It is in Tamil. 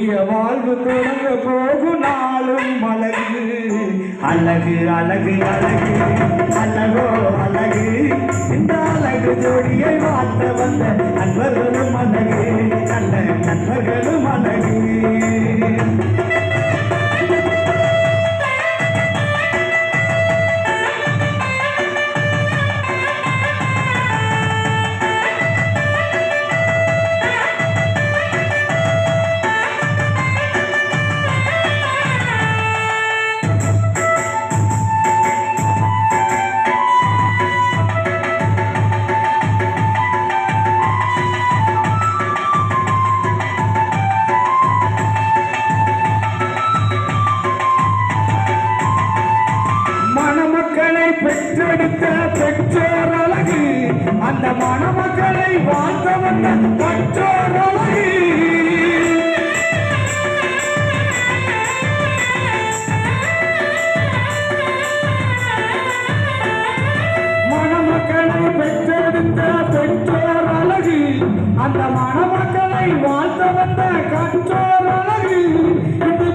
புதிய வாழ்வு தொடங்க போகும் நாளும் அழகு அழகு அழகு அழகு அழகோ அழகு இந்த அழகு ஜோடியை வாழ்த்த வந்த நண்பர்களும் அழகு நல்ல நண்பர்களும் அழகு பெற்றெடுத்த பெற்றோர் அழகு அந்த மணமக்களை வாழ்த்த வந்த பெற்றோர் அழகு மணமக்களை பெற்றெடுத்த பெற்றோர் அழகு அந்த மணமக்களை வாழ்த்த வந்த கற்றோர் அழகு இது